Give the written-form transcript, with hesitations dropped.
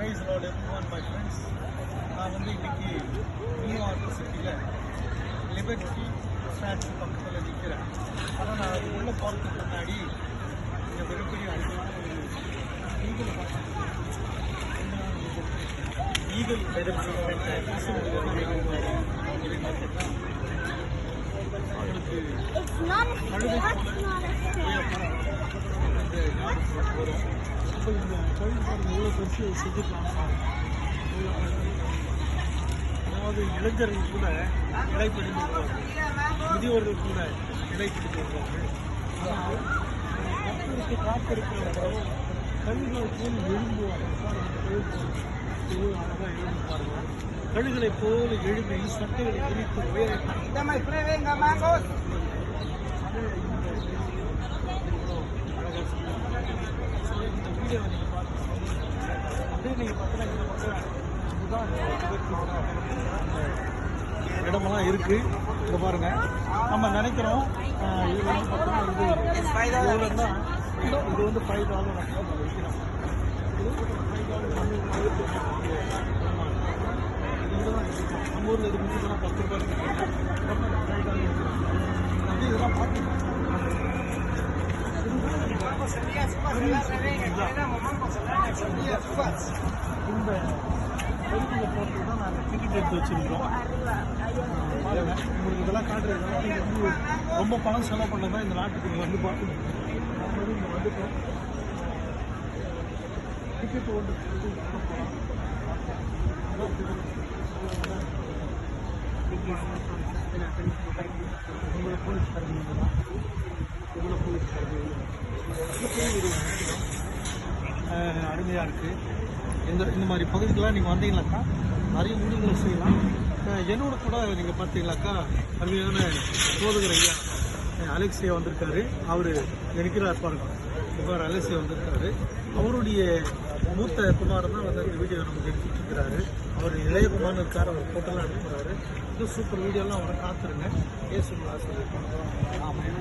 Praise Lord everyone, my friends. நான் வந்து இன்னைக்கு நியூயார்க் சிட்டியில் லிபர்ட்டி ஸ்டாச்சு பக்கத்தில் நிற்கிறேன். ஆனால் நான் அது உள்ளே போகிறதுக்கு முன்னாடி இந்த மிகப்பெரிய அழகான ஒரு ஈகிள் ஈகிள் அவங்களுக்கு வரும். இப்போ இந்த கோயில் பாருங்கள் எவ்வளோ பெருசு செஞ்சுக்கலாம். அதாவது இளைஞர்கள் கூட இலை பிடித்து வருவார்கள், முதியோர்கள் கூட இலை பிடித்து வருவார்கள். கத்தருக்கு காத்திருக்கிறவர்கள் கழுகுகளை போல் எழும்புவார்கள். அழகாக எழும்புவார்கள். கழுகுகளை போல் எழுப்பி சட்டைகளை விரித்து இந்த வீடியோவை நீங்கள் பார்த்து அப்படியே நீங்கள் பார்த்தீங்கன்னா இந்த பக்கம் இடமெல்லாம் இருக்குது. இங்கே பாருங்கள், நம்ம நினைக்கிறோம் இது வந்து பார்த்தோம்னா இது $5 தான். இது வந்து $5 நம்ம வைக்கிறோம். இது $5 நம்ம ஊரில் இது முடிச்சுன்னா $10 இருக்குது. இதெல்லாம் பார்த்து இந்த பகுதியை போட்டு தான் நாங்கள் டிக்கெட் எடுத்து வச்சுருக்கோம். பாருங்கள், உங்களுக்கு இதெல்லாம் காட்டுறதுனால நீங்கள் வந்து ரொம்ப பணம் செலவு பண்ண தான் இந்த நாட்டுக்கு நீங்கள் வந்து பார்க்கணும். இங்கே வந்துட்டோம். டிக்கெட் ஒன்று உங்களை போலீஸ்காரங்க தான் இவ்வளோ போலீஸ்காரங்க அருமையாக இருக்குது. இந்த மாதிரி பகுதிக்கெல்லாம் நீங்கள் வந்தீங்களாக்கா நிறைய ஊழியங்களை செய்யலாம். என்னோட கூட நீங்கள் பார்த்தீங்களாக்கா அருமையான போதகர் ஐயா அலெக்சியா வந்திருக்காரு. அவர் நினைக்கிறார் பாருங்க, இவ்வாறு அலெக்சியா வந்திருக்காரு. அவருடைய மூத்த குமாரன் தான் வந்து இந்த வீடியோ நமக்கு எடுத்துட்டு இருக்கிறாரு. அவர் இளைய குமாரன் இருக்கார். அவர் ஃபோட்டோலாம் எடுக்கிறாரு. இன்னும் சூப்பர் வீடியோலாம் அவரை காத்துருங்க. ஏசுங்களா சொல்லியிருக்காங்க. ஆமாம்.